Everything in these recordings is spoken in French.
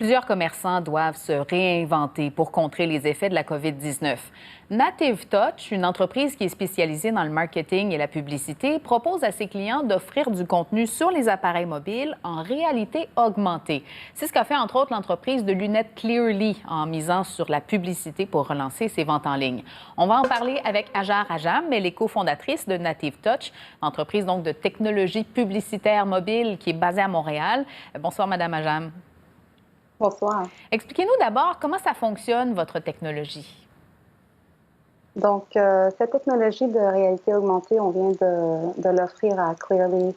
Plusieurs commerçants doivent se réinventer pour contrer les effets de la COVID-19. Native Touch, une entreprise qui est spécialisée dans le marketing et la publicité, propose à ses clients d'offrir du contenu sur les appareils mobiles en réalité augmentée. C'est ce qu'a fait entre autres l'entreprise de lunettes Clearly en misant sur la publicité pour relancer ses ventes en ligne. On va en parler avec Hajar Ajam, elle est cofondatrice de Native Touch, entreprise donc de technologie publicitaire mobile qui est basée à Montréal. Bonsoir, Madame Ajam. Bonsoir. Expliquez-nous d'abord comment ça fonctionne, votre technologie. Donc, cette technologie de réalité augmentée, on vient de l'offrir à Clearly.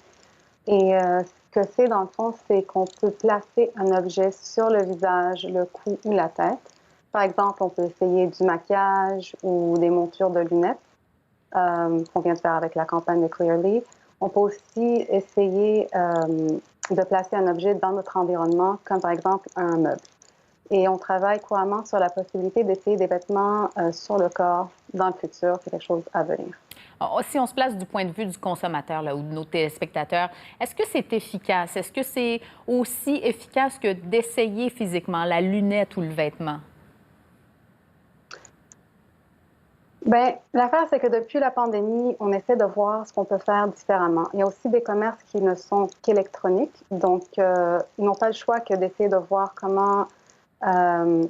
Et ce que c'est, dans le fond, c'est qu'on peut placer un objet sur le visage, le cou ou la tête. Par exemple, on peut essayer du maquillage ou des montures de lunettes qu'on vient de faire avec la campagne de Clearly. On peut aussi essayer de placer un objet dans notre environnement, comme par exemple un meuble. Et on travaille couramment sur la possibilité d'essayer des vêtements sur le corps dans le futur. C'est quelque chose à venir. Si on se place du point de vue du consommateur là, ou de nos téléspectateurs, est-ce que c'est efficace? Est-ce que c'est aussi efficace que d'essayer physiquement la lunette ou le vêtement? Bien, l'affaire, c'est que depuis la pandémie, on essaie de voir ce qu'on peut faire différemment. Il y a aussi des commerces qui ne sont qu'électroniques, donc ils n'ont pas le choix que d'essayer de voir comment euh,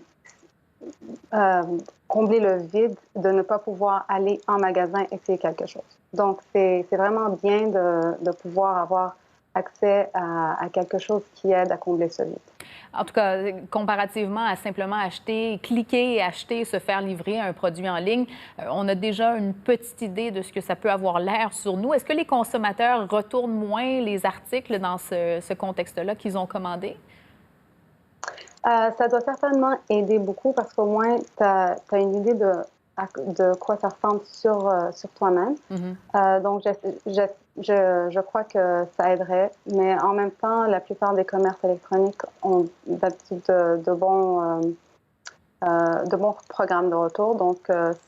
combler le vide de ne pas pouvoir aller en magasin essayer quelque chose. Donc, c'est vraiment bien de pouvoir avoir accès à quelque chose qui aide à combler ce vide. En tout cas, comparativement à simplement acheter, cliquer et acheter, se faire livrer un produit en ligne, on a déjà une petite idée de ce que ça peut avoir l'air sur nous. Est-ce que les consommateurs retournent moins les articles dans ce contexte-là qu'ils ont commandé? Ça doit certainement aider beaucoup parce qu'au moins, tu as une idée de quoi ça ressemble sur toi-même. Donc, je crois que ça aiderait. Mais en même temps, la plupart des commerces électroniques ont d'habitude de bons programmes de retour. Donc,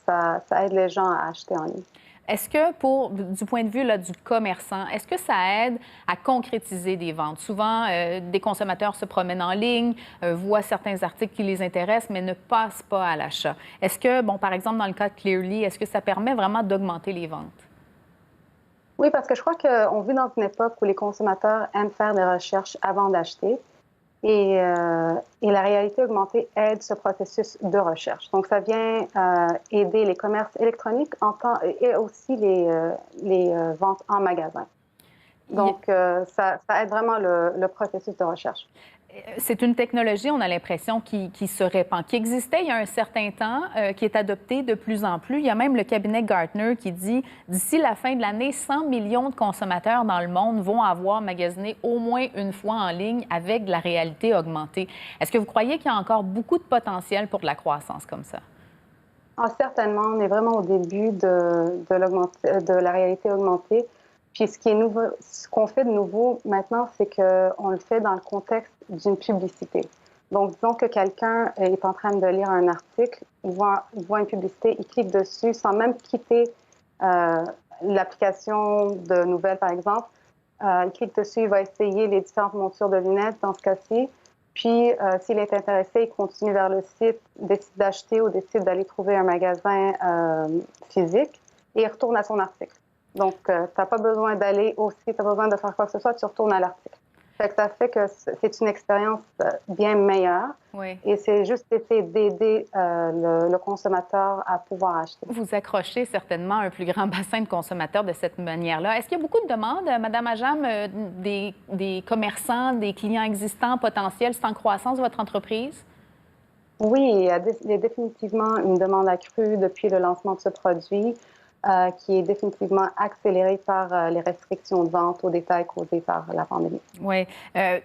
ça aide les gens à acheter en ligne. Est-ce que, du point de vue là, du commerçant, est-ce que ça aide à concrétiser des ventes? Souvent, des consommateurs se promènent en ligne, voient certains articles qui les intéressent, mais ne passent pas à l'achat. Est-ce que, bon, par exemple, dans le cas de Clearly, est-ce que ça permet vraiment d'augmenter les ventes? Oui, parce que je crois qu'on vit dans une époque où les consommateurs aiment faire des recherches avant d'acheter. Et la réalité augmentée aide ce processus de recherche. Donc, ça vient aider les commerces électroniques et aussi les ventes en magasin. Donc, ça aide vraiment le processus de recherche. C'est une technologie, on a l'impression, qui se répand, qui existait il y a un certain temps, qui est adoptée de plus en plus. Il y a même le cabinet Gartner qui dit d'ici la fin de l'année, 100 millions de consommateurs dans le monde vont avoir magasiné au moins une fois en ligne avec de la réalité augmentée. Est-ce que vous croyez qu'il y a encore beaucoup de potentiel pour de la croissance comme ça? Ah, certainement, on est vraiment au début de la réalité augmentée. Puis ce qui est nouveau, ce qu'on fait de nouveau maintenant, c'est qu'on le fait dans le contexte d'une publicité. Donc, disons que quelqu'un est en train de lire un article, il voit une publicité, il clique dessus sans même quitter l'application de nouvelles, par exemple. Il clique dessus, il va essayer les différentes montures de lunettes dans ce cas-ci. Puis, s'il est intéressé, il continue vers le site, décide d'acheter ou décide d'aller trouver un magasin physique et il retourne à son article. Donc, tu n'as pas besoin d'aller au site, tu n'as pas besoin de faire quoi que ce soit, tu retournes à l'article. Ça fait que c'est une expérience bien meilleure. Oui. Et c'est juste essayer d'aider le consommateur à pouvoir acheter. Vous accrochez certainement un plus grand bassin de consommateurs de cette manière-là. Est-ce qu'il y a beaucoup de demandes, Madame Ajam, des commerçants, des clients existants, potentiels? C'est en croissance, votre entreprise? Oui, il y a définitivement une demande accrue depuis le lancement de ce produit. Qui est définitivement accélérée par les restrictions de vente au détail causées par la pandémie. Oui.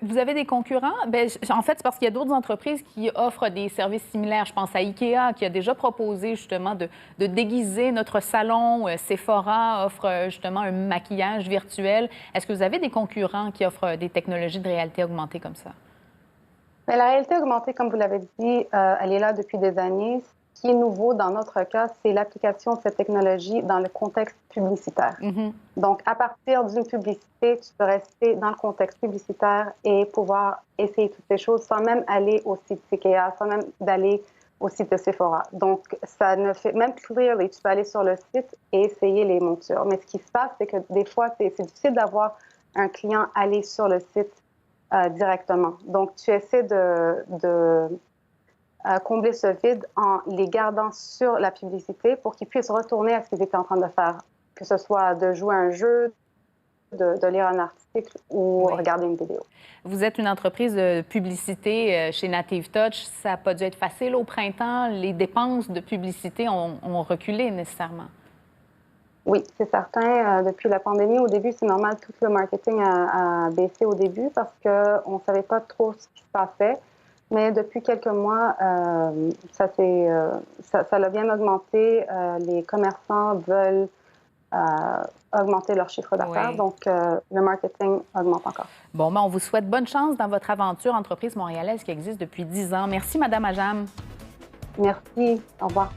Vous avez des concurrents? Bien, en fait, c'est parce qu'il y a d'autres entreprises qui offrent des services similaires. Je pense à IKEA, qui a déjà proposé justement de déguiser notre salon. Sephora offre justement un maquillage virtuel. Est-ce que vous avez des concurrents qui offrent des technologies de réalité augmentée comme ça? Mais la réalité augmentée, comme vous l'avez dit, elle est là depuis des années. Ce qui est nouveau dans notre cas, c'est l'application de cette technologie dans le contexte publicitaire. Donc, à partir d'une publicité, tu peux rester dans le contexte publicitaire et pouvoir essayer toutes ces choses sans même aller au site IKEA, sans même d'aller au site de Sephora. Donc, ça ne fait... Même Clearly, tu peux aller sur le site et essayer les montures. Mais ce qui se passe, c'est que des fois, c'est difficile d'avoir un client aller sur le site directement. Donc, tu essaies de combler ce vide en les gardant sur la publicité pour qu'ils puissent retourner à ce qu'ils étaient en train de faire, que ce soit de jouer à un jeu, de lire un article ou regarder une vidéo. Vous êtes une entreprise de publicité chez Native Touch. Ça n'a pas dû être facile au printemps. Les dépenses de publicité ont reculé nécessairement. Oui, c'est certain. Depuis la pandémie, au début, c'est normal, tout le marketing a baissé au début parce qu'on ne savait pas trop ce qui se passait. Mais depuis quelques mois, ça l'a bien augmenté. Les commerçants veulent augmenter leur chiffre d'affaires. Donc, le marketing augmente encore. Bon, ben, on vous souhaite bonne chance dans votre aventure entreprise montréalaise qui existe depuis 10 ans. Merci, Madame Ajam. Merci. Au revoir.